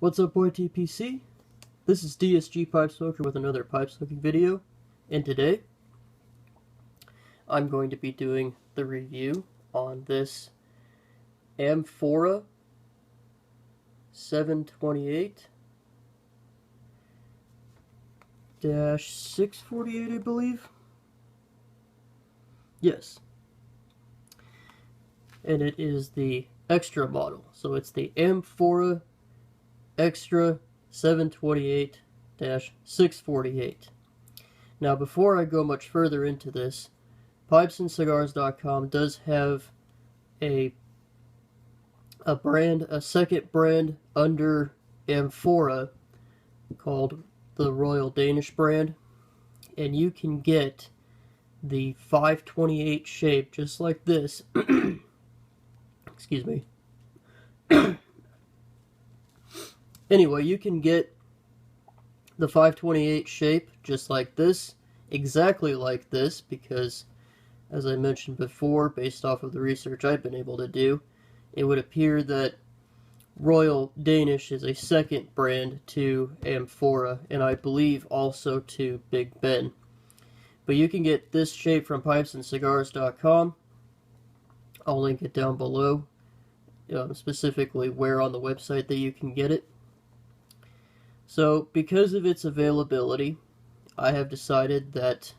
What's up, boy TPC? This is DSG Pipe Smoker with another pipe smoking video, and today I'm going to be doing the review on this Amphora 728-648, I believe. Yes. And it is the extra model, so it's the Amphora Extra 728-648. Now, before I go much further into this, pipesandcigars.com does have a second brand under Amphora called the Royal Danish brand, and you can get the 528 shape just like this. Excuse me. Anyway, you can get the 528 shape just like this, exactly like this, because, as I mentioned before, based off of the research I've been able to do, it would appear that Royal Danish is a second brand to Amphora, and I believe also to Big Ben. But you can get this shape from pipesandcigars.com. I'll link it down below, specifically where on the website that you can get it. So, because of its availability, I have decided that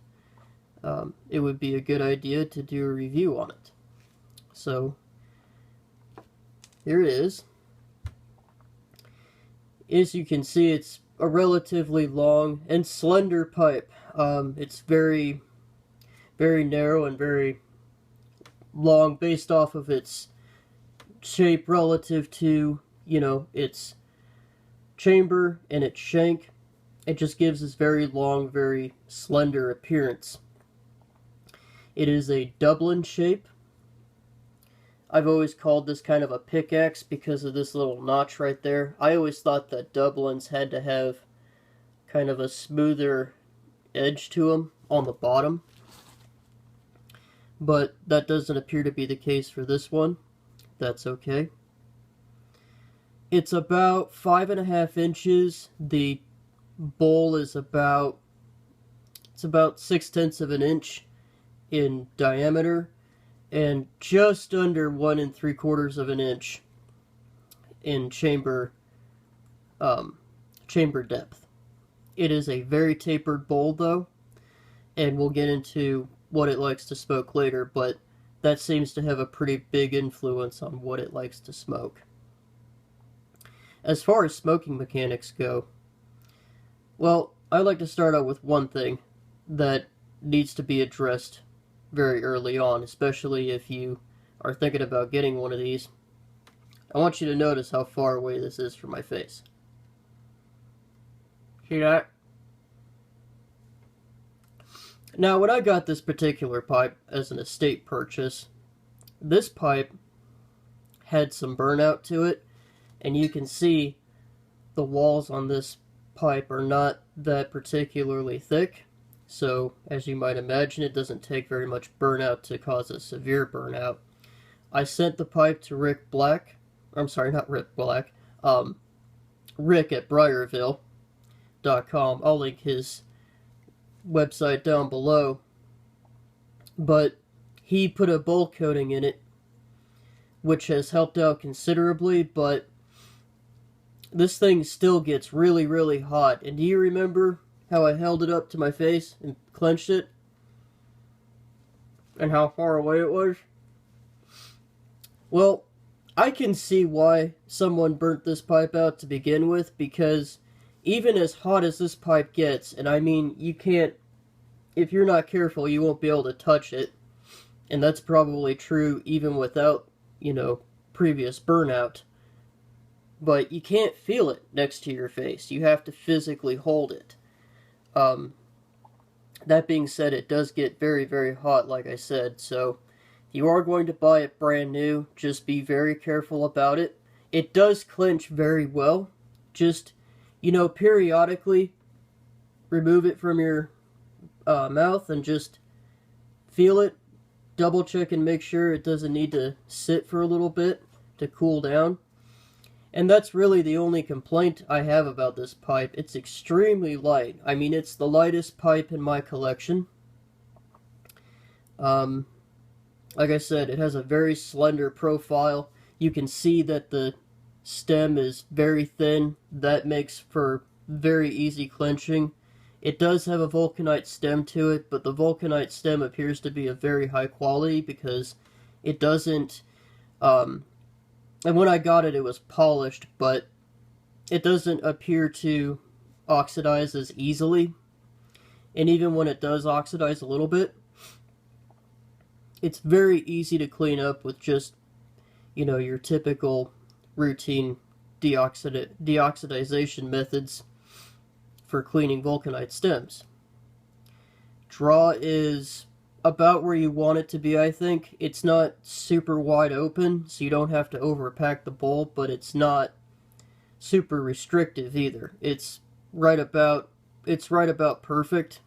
it would be a good idea to do a review on it. So, here it is. As you can see, it's a relatively long and slender pipe. It's very, very narrow and very long based off of its shape relative to, its chamber and its shank. It just gives this very long, very slender appearance. It is a Dublin shape. I've always called this kind of a pickaxe because of this little notch right there. I always thought that Dublins had to have kind of a smoother edge to them on the bottom, but that doesn't appear to be the case for this one. That's okay. It's about 5.5 inches. The bowl is about 6/10 of an inch in diameter and just under 1 3/4 of an inch in chamber depth. It is a very tapered bowl though, and we'll get into what it likes to smoke later, but that seems to have a pretty big influence on what it likes to smoke. As far as smoking mechanics go, well, I like to start out with one thing that needs to be addressed very early on, especially if you are thinking about getting one of these. I want you to notice how far away this is from my face. See that? Now, when I got this particular pipe as an estate purchase, this pipe had some burnout to it, and you can see the walls on this pipe are not that particularly thick. So, as you might imagine, it doesn't take very much burnout to cause a severe burnout. I sent the pipe to Rick Black. I'm sorry, not Rick Black. Rick at Briarville.com. I'll link his website down below. But he put a bowl coating in it, which has helped out considerably, but this thing still gets really, really hot. And do you remember how I held it up to my face and clenched it? And how far away it was? Well, I can see why someone burnt this pipe out to begin with, because even as hot as this pipe gets, and I mean, you can't, if you're not careful, you won't be able to touch it. And that's probably true even without, previous burnout. But you can't feel it next to your face. You have to physically hold it. That being said, it does get very, very hot, like I said. So, if you are going to buy it brand new, just be very careful about it. It does clench very well. Just, periodically remove it from your mouth and just feel it. Double check and make sure it doesn't need to sit for a little bit to cool down. And that's really the only complaint I have about this pipe. It's extremely light. I mean, it's the lightest pipe in my collection. Um, like I said, it has a very slender profile. You can see that the stem is very thin. That makes for very easy clenching. It does have a vulcanite stem to it, but the vulcanite stem appears to be of very high quality because it doesn't, and when I got it, it was polished, but it doesn't appear to oxidize as easily. And even when it does oxidize a little bit, it's very easy to clean up with just, your typical routine deoxidization methods for cleaning vulcanite stems. Draw is about where you want it to be, I think. It's not super wide open, so you don't have to overpack the bowl, but it's not super restrictive either. It's right about perfect.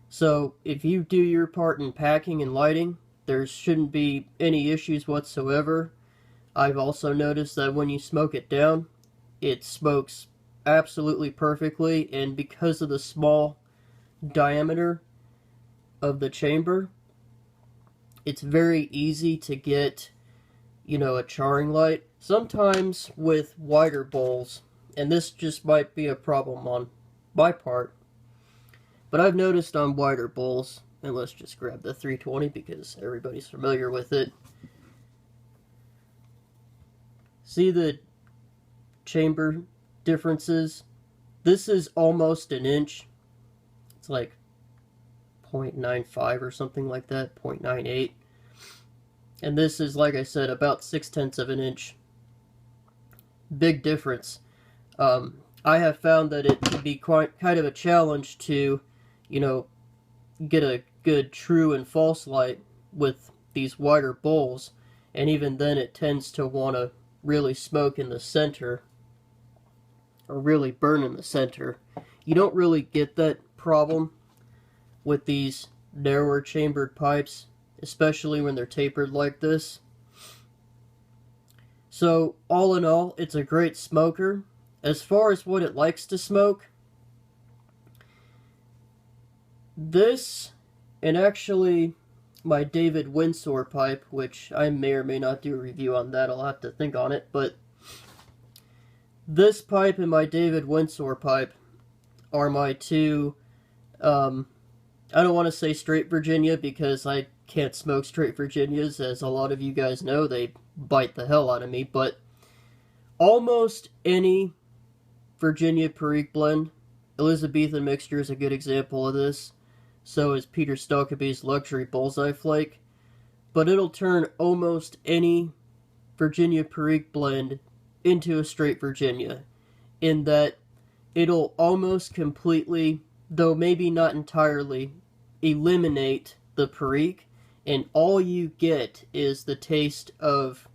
So if you do your part in packing and lighting, there shouldn't be any issues whatsoever. I've also noticed that when you smoke it down, it smokes absolutely perfectly, and because of the small diameter of the chamber, it's very easy to get, a charring light. Sometimes with wider bowls, and this just might be a problem on my part, but I've noticed on wider bowls, and let's just grab the 320 because everybody's familiar with it. See the chamber differences? This is almost an inch. It's like 0.95 or something like that, 0.98. And this is, like I said, about 0.6 of an inch. Big difference. I have found that it can be quite kind of a challenge to, get a good true and false light with these wider bowls, and even then it tends to want to really smoke in the center, or really burn in the center. You don't really get that problem with these narrower chambered pipes, especially when they're tapered like this. So, all in all, it's a great smoker. As far as what it likes to smoke, this, and actually my David Windsor pipe, which I may or may not do a review on that, I'll have to think on it, but this pipe and my David Windsor pipe are my two, I don't want to say straight Virginia because I can't smoke straight Virginias, as a lot of you guys know, they bite the hell out of me, but almost any Virginia Perique blend, Elizabethan mixture is a good example of this, so is Peter Stokkebye's Luxury Bullseye Flake, but it'll turn almost any Virginia Perique blend into a straight Virginia, in that it'll almost completely, though maybe not entirely, eliminate the Perique, and all you get is the taste of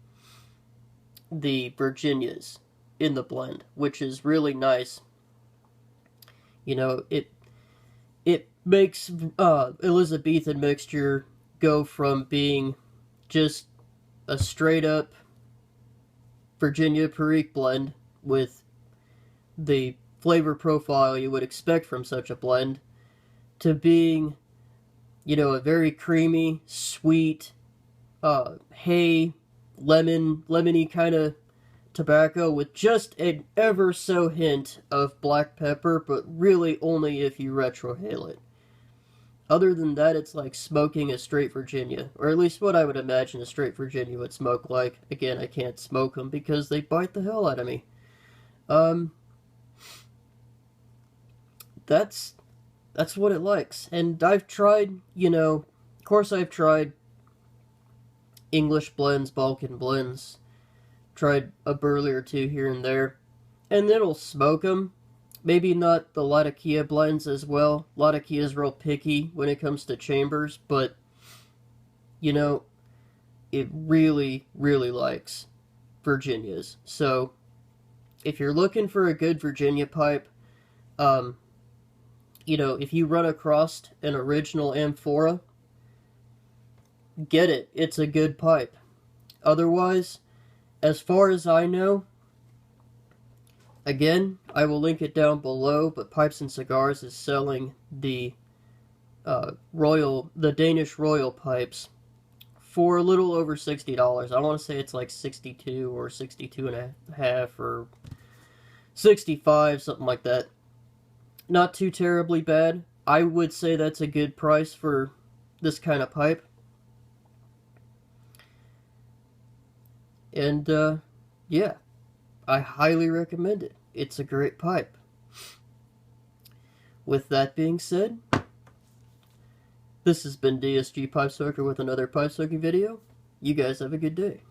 the Virginias in the blend, which is really nice. It makes Elizabethan mixture go from being just a straight up Virginia Perique blend with the flavor profile you would expect from such a blend to being, a very creamy, sweet, hay, lemony kind of tobacco with just an ever so hint of black pepper, but really only if you retrohale it. Other than that, it's like smoking a straight Virginia, or at least what I would imagine a straight Virginia would smoke like. Again, I can't smoke them because they bite the hell out of me. That's what it likes. And I've tried, of course I've tried English blends, Balkan blends, tried a burley or two here and there, and it'll smoke them. Maybe not the Latakia blends as well. Latakia is real picky when it comes to chambers, but, it really, really likes Virginias. So, if you're looking for a good Virginia pipe, if you run across an original Amphora, get it. It's a good pipe. Otherwise, as far as I know, Again, I will link it down below, but Pipes and Cigars is selling the Danish Royal pipes for a little over $60. I want to say it's like 62 or 62 and a half or 65, something like that. Not too terribly bad. I would say that's a good price for this kind of pipe. And yeah, I highly recommend it. It's a great pipe. With that being said, this has been DSG Pipe Soaker with another pipe soaking video. You guys have a good day.